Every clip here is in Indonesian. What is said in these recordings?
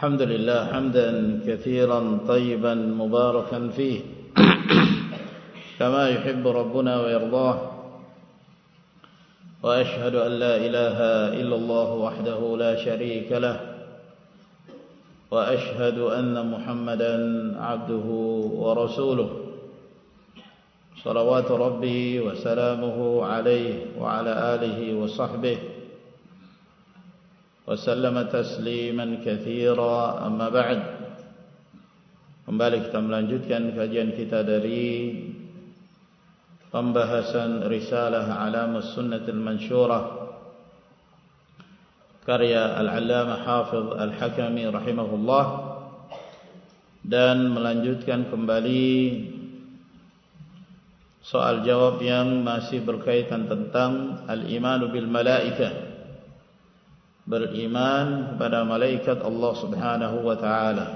الحمد لله حمدا كثيرا طيبا مباركا فيه كما يحب ربنا ويرضاه وأشهد أن لا إله إلا الله وحده لا شريك له وأشهد أن محمدا عبده ورسوله صلوات ربي وسلامه عليه وعلى آله وصحبه وسلم تسليما كثيرا أما بعد. Kembali kita melanjutkan kajian kita dari pembahasan Risalah Alamus Sunnatul Mansyurah karya Al-Allamah Hafiz Al-Hakami rahimahullah, dan melanjutkan kembali soal jawab yang masih berkaitan tentang al-imanu bil malaikah, beriman kepada malaikat Allah Subhanahu wa taala.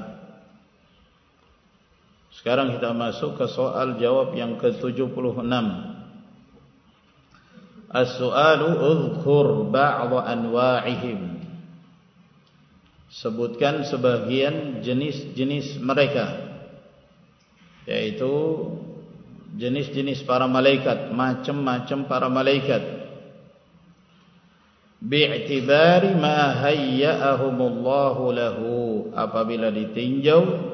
Sekarang kita masuk ke soal jawab yang ke-76. As-su'alu udhkur ba'dha anwa'ihim. Sebutkan sebagian jenis-jenis mereka, yaitu jenis-jenis para malaikat, macam-macam para malaikat. Bi'tibari ma hayya'ahumullahu lahu, apabila ditinjau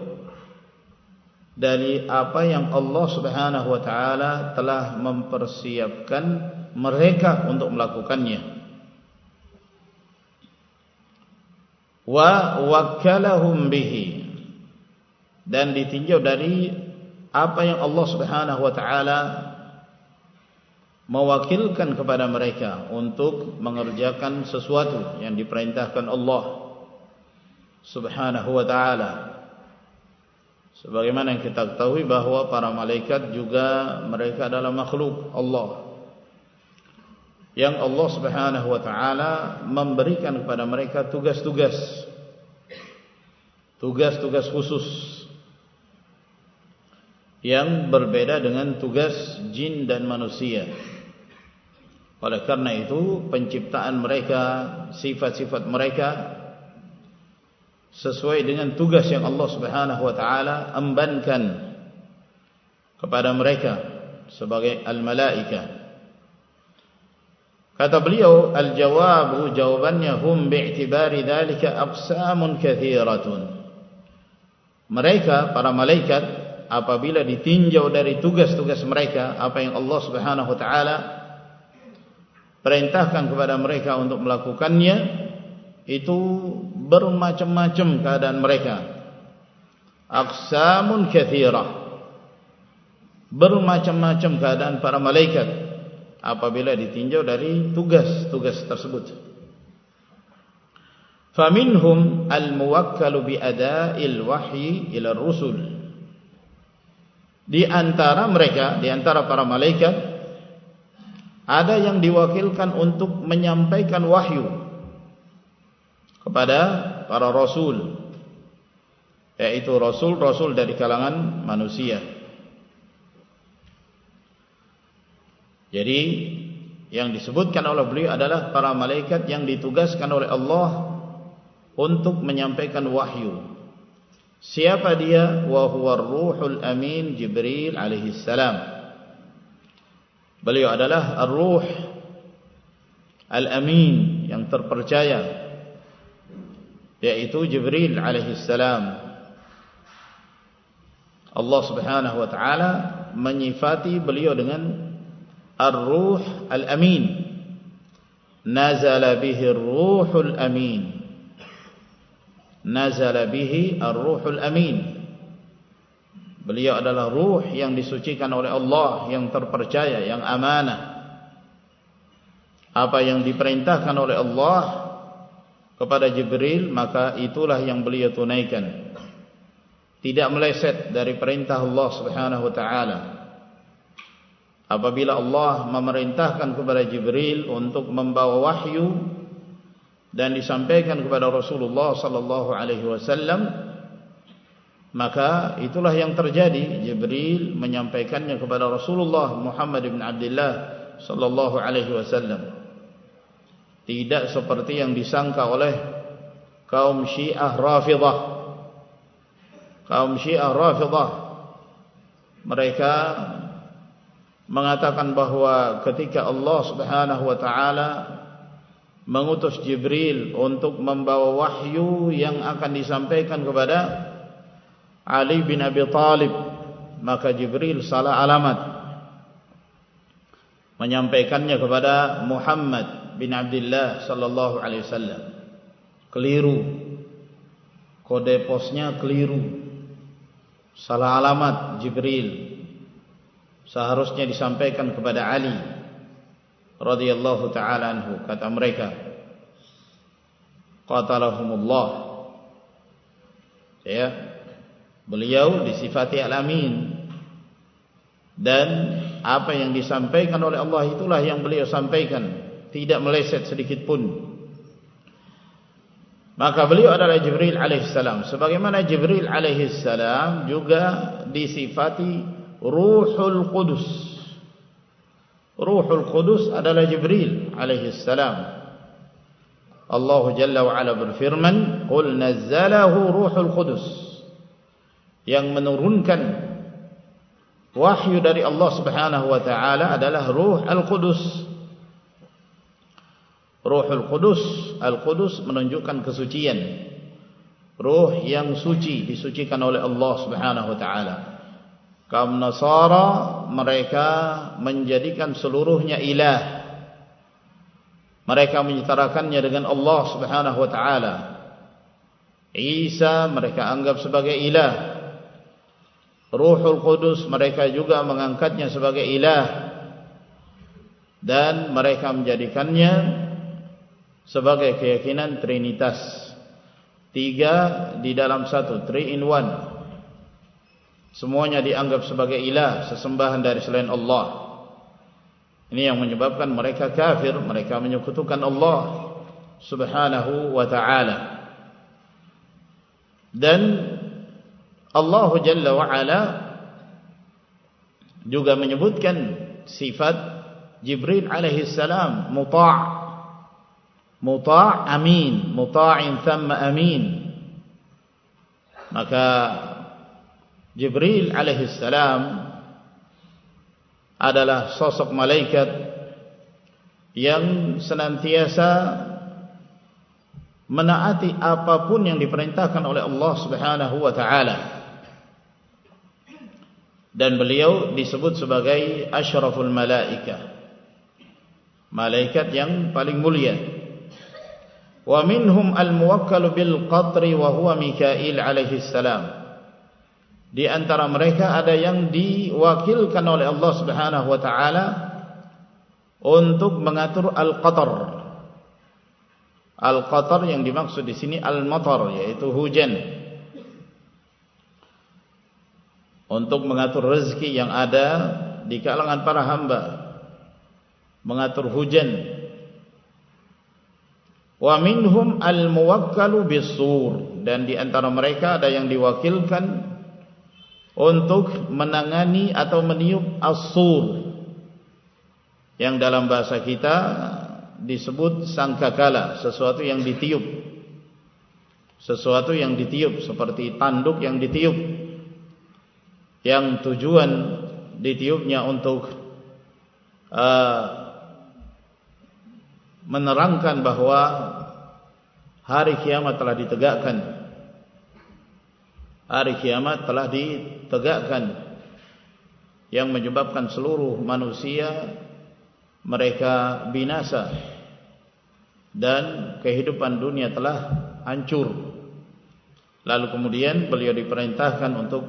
dari apa yang Allah Subhanahu wa taala telah mempersiapkan mereka untuk melakukannya. Wa wakkalahum bihi, dan ditinjau dari apa yang Allah Subhanahu wa taala mewakilkan kepada mereka untuk mengerjakan sesuatu yang diperintahkan Allah Subhanahu wa taala. Sebagaimana yang kita ketahui bahwa para malaikat juga mereka adalah makhluk Allah yang Allah Subhanahu wa taala memberikan kepada mereka tugas-tugas khusus yang berbeda dengan tugas jin dan manusia. Oleh karena itu penciptaan mereka, sifat-sifat mereka sesuai dengan tugas yang Allah Subhanahu wa taala embankan kepada mereka sebagai al-malaikah. Kata beliau, al-jawabu, jawabannya, hum bi'tibari dzalika aqsamun katsiratun. Mereka para malaikat apabila ditinjau dari tugas-tugas mereka, apa yang Allah Subhanahu wa taala perintahkan kepada mereka untuk melakukannya, itu bermacam-macam keadaan mereka. Aqsamun katsirah, bermacam-macam keadaan para malaikat apabila ditinjau dari tugas-tugas tersebut. Faminhum al-muwakkalu bi ada'il wahyi ila rusul. Di antara mereka, di antara para malaikat, ada yang diwakilkan untuk menyampaikan wahyu kepada para rasul, yaitu rasul-rasul dari kalangan manusia. Jadi yang disebutkan oleh beliau adalah para malaikat yang ditugaskan oleh Allah untuk menyampaikan wahyu. Siapa dia? Wa huwa ar-ruhul amin Jibril alaihi salam. Beliau adalah ar-ruh al-amin, yang terpercaya, yaitu Jibril alaihi salam. Allah Subhanahu wa taala menyifati beliau dengan ar-ruh al-amin. Nazala bihi ar-ruhul amin. Nazala bihi ar-ruhul amin. Beliau adalah ruh yang disucikan oleh Allah, yang terpercaya, yang amanah. Apa yang diperintahkan oleh Allah kepada Jibril, maka itulah yang beliau tunaikan. Tidak meleset dari perintah Allah Subhanahu wa taala. Apabila Allah memerintahkan kepada Jibril untuk membawa wahyu dan disampaikan kepada Rasulullah sallallahu alaihi wasallam, maka itulah yang terjadi. Jibril menyampaikannya kepada Rasulullah Muhammad bin Abdullah sallallahu alaihi wasallam. Tidak seperti yang disangka oleh kaum Syiah Rafidhah. Kaum Syiah Rafidhah mereka mengatakan bahwa ketika Allah Subhanahu wa taala mengutus Jibril untuk membawa wahyu yang akan disampaikan kepada Ali bin Abi Thalib, maka Jibril salah alamat menyampaikannya kepada Muhammad bin Abdullah sallallahu alaihi wasallam. Keliru, kode posnya keliru, salah alamat Jibril. Seharusnya disampaikan kepada Ali radhiyallahu taala anhu. Kata mereka, qatalahumullah, ya, beliau disifati al-amin, dan apa yang disampaikan oleh Allah itulah yang beliau sampaikan, tidak meleset sedikit pun. Maka beliau adalah Jibril alaihissalam, sebagaimana Jibril alaihissalam juga disifati Ruhul Qudus. Ruhul Qudus adalah Jibril alaihissalam. Allah Jalla wa Ala berfirman, "Qul nazzalahu Ruhul Qudus." Yang menurunkan wahyu dari Allah Subhanahu wa taala adalah Ruh Al-Qudus. Ruhul Qudus, Al-Qudus menunjukkan kesucian. Ruh yang suci, disucikan oleh Allah Subhanahu wa taala. Kaum Nasara mereka menjadikan seluruhnya ilah. Mereka menyetarakannya dengan Allah Subhanahu wa taala. Isa mereka anggap sebagai ilah. Ruhul Qudus mereka juga mengangkatnya sebagai ilah, dan mereka menjadikannya sebagai keyakinan Trinitas, 3 di dalam 1, 3 in 1. Semuanya dianggap sebagai ilah, sesembahan dari selain Allah. Ini yang menyebabkan mereka kafir, mereka menyekutukan Allah Subhanahu wa ta'ala. Dan Allah Jalla wa Ala juga menyebutkan sifat Jibril alaihissalam muta' amin, muta'in thamma amin. Maka Jibril alaihissalam adalah sosok malaikat yang senantiasa menaati apapun yang diperintahkan oleh Allah Subhanahu wa taala. Dan beliau disebut sebagai asyraful malaikah, malaikat yang paling mulia. Wa minhum al-muwakkalu bil qatri wa huwa Mikail alaihi salam. Di antara mereka ada yang diwakilkan oleh Allah Subhanahu wa taala untuk mengatur al-qatar. Al-qatar yang dimaksud di sini al-matar, yaitu hujan. Untuk mengatur rezeki yang ada di kalangan para hamba, mengatur hujan. Wa minhum al-muwakkalu bis-sur, dan di antara mereka ada yang diwakilkan untuk menangani atau meniup as-sur, yang dalam bahasa kita disebut sangkakala, sesuatu yang ditiup. Sesuatu yang ditiup seperti tanduk yang ditiup, yang tujuan ditiupnya untuk menerangkan bahwa hari kiamat telah ditegakkan. Hari kiamat telah ditegakkan, yang menyebabkan seluruh manusia mereka binasa dan kehidupan dunia telah hancur. Lalu kemudian beliau diperintahkan untuk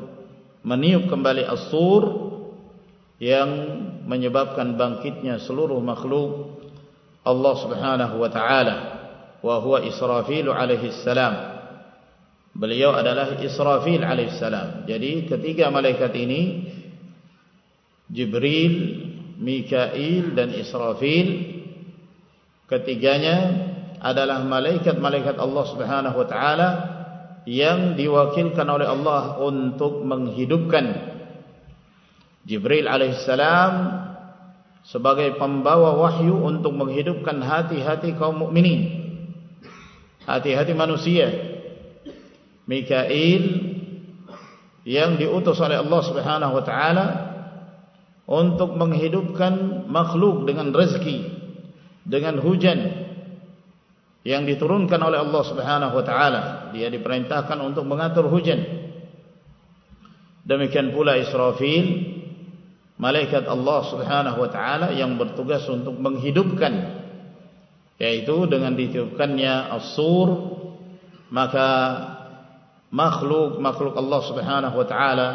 meniup kembali as-sur yang menyebabkan bangkitnya seluruh makhluk Allah Subhanahu wa taala, wa huwa Israfil alaihi salam. Beliau adalah Israfil alaihi salam. Jadi ketiga malaikat ini, Jibril, Mikail dan Israfil, ketiganya adalah malaikat-malaikat Allah Subhanahu wa taala yang diwakilkan oleh Allah untuk menghidupkan. Jibril alaihissalam sebagai pembawa wahyu untuk menghidupkan hati-hati kaum mukminin, hati-hati manusia. Mikail yang diutus oleh Allah Subhanahu wa taala untuk menghidupkan makhluk dengan rezeki, dengan hujan yang diturunkan oleh Allah Subhanahu wa taala. Dia diperintahkan untuk mengatur hujan. Demikian pula Israfil, malaikat Allah Subhanahu wa taala yang bertugas untuk menghidupkan, yaitu dengan ditiupkannya as-sur, maka makhluk Allah Subhanahu wa taala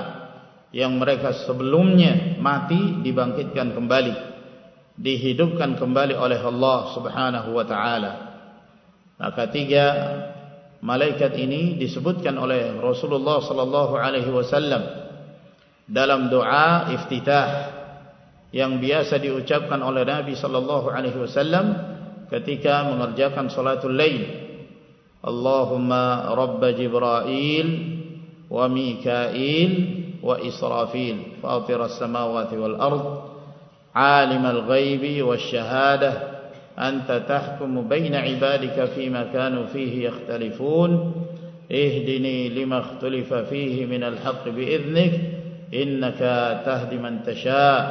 yang mereka sebelumnya mati dibangkitkan kembali, dihidupkan kembali oleh Allah Subhanahu wa taala. Maka 3 malaikat ini disebutkan oleh Rasulullah sallallahu alaihi wasallam dalam doa iftitah yang biasa diucapkan oleh Nabi sallallahu alaihi wasallam ketika mengerjakan salatul lail. Allahumma rabb Jibril wa Mikail wa Israfil fatiras samawati wal ard alimal ghaibi wasyahadah anta tahkumu baina ibadika fima kanu fihi yakhtalifun ihdini lima ikhtalafa fihi minal haqqi bi'idhnik innaka tahdi man tasha'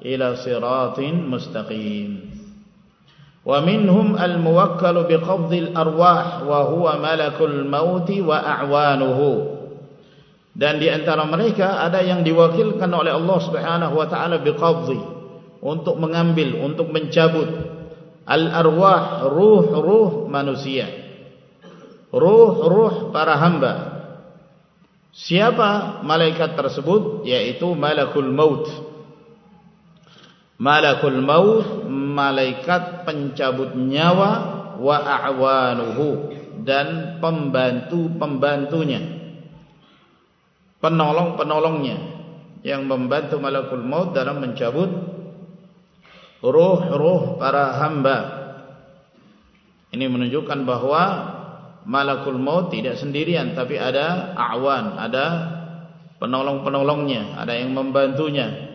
ila siratin mustaqim. Wa minhum al-muwakkalu biqabdil arwah wa huwa malakul mauti wa a'wanuhu. Dan di antara mereka ada yang diwakilkan oleh Allah Subhanahu wa taala biqabdi, untuk mengambil, untuk mencabut al-arwah, ruh-ruh manusia, ruh-ruh para hamba. Siapa malaikat tersebut? Yaitu malakul maut. Malakul maut, malaikat pencabut nyawa, wa a'wanuhu, dan pembantu-pembantunya, penolong-penolongnya yang membantu malakul maut dalam mencabut ruh-ruh para hamba. Ini menunjukkan bahwa malakul maut tidak sendirian, tapi ada a'wan, ada penolong-penolongnya, ada yang membantunya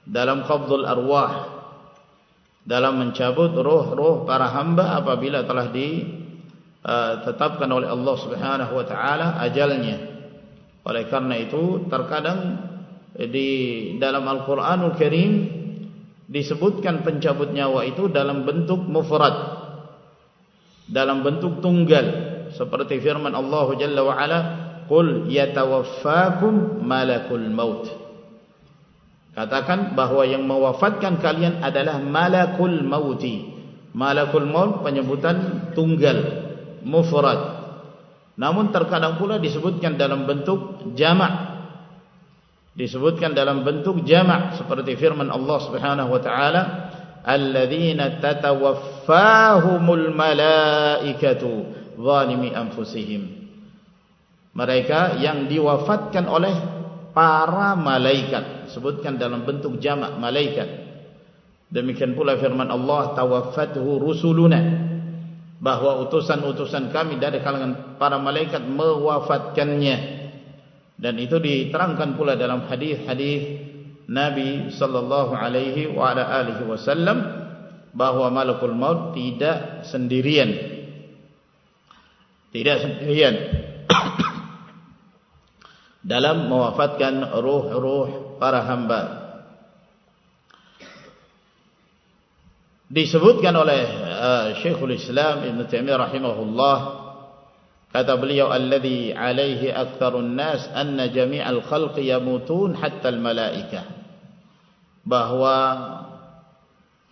dalam qabdul arwah, dalam mencabut ruh-ruh para hamba apabila telah ditetapkan oleh Allah Subhanahu wa taala ajalnya. Oleh karena itu terkadang di dalam Al-Qur'anul Karim disebutkan pencabut nyawa itu dalam bentuk mufrad, dalam bentuk tunggal, seperti firman Allah Jalla wa Ala, qul yatawaffakum malakul maut. Katakan bahwa yang mewafatkan kalian adalah malakul mauti. Malakul maut penyebutan tunggal, mufrad. Namun terkadang pula disebutkan dalam bentuk jamak. Disebutkan dalam bentuk jamak seperti firman Allah Subhanahu wa taala, alladzina tatawaffahumul malaikatu zalimi anfusihim. Mereka yang diwafatkan oleh para malaikat, sebutkan dalam bentuk jamak malaikat. Demikian pula firman Allah, tawaffathu rusuluna, bahwa utusan-utusan kami dari kalangan para malaikat mewafatkannya. Dan itu diterangkan pula dalam hadis-hadis Nabi sallallahu alaihi wa ala alihi wasallam bahwa malakul maut tidak sendirian. Tidak sendirian dalam mewafatkan ruh-ruh para hamba. Disebutkan oleh Syekhul Islam Ibn Taimiyah rahimahullah, kata beliau, alladhi alaihi aktsarun nas anna jami'al khalqi yamutun hatta al malaikah, bahwa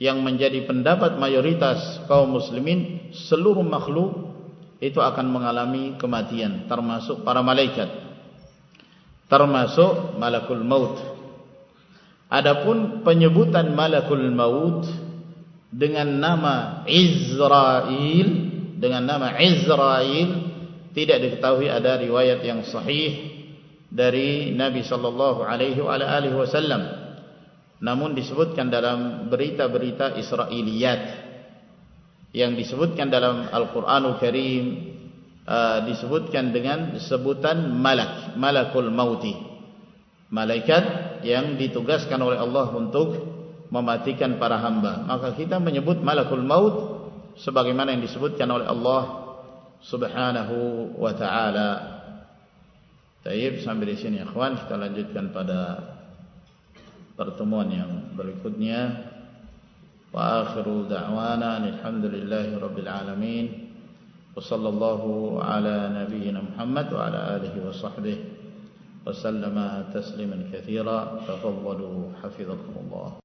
yang menjadi pendapat mayoritas kaum muslimin, seluruh makhluk itu akan mengalami kematian, termasuk para malaikat, termasuk malakul maut. Adapun penyebutan malakul maut dengan nama Izrail, tidak diketahui ada riwayat yang sahih dari Nabi sallallahu alaihi wasallam. Namun disebutkan dalam berita-berita Israiliyat yang disebutkan dalam Al-Qur'anul Karim, disebutkan dengan sebutan malakul mauti, malaikat yang ditugaskan oleh Allah untuk mematikan para hamba. Maka kita menyebut malakul maut sebagaimana yang disebutkan oleh Allah Subhanahu wa ta'ala. Baik, sampai di sini ikhwan, kita lanjutkan pada pertemuan yang berikutnya. Wa akhiru da'wana alhamdulillahi rabbil alamin. Wa sallallahu ala nabiyyina Muhammad wa ala alihi wa sahbihi wa sallama tasliman katsira. Tafaddalu hafizakumullah.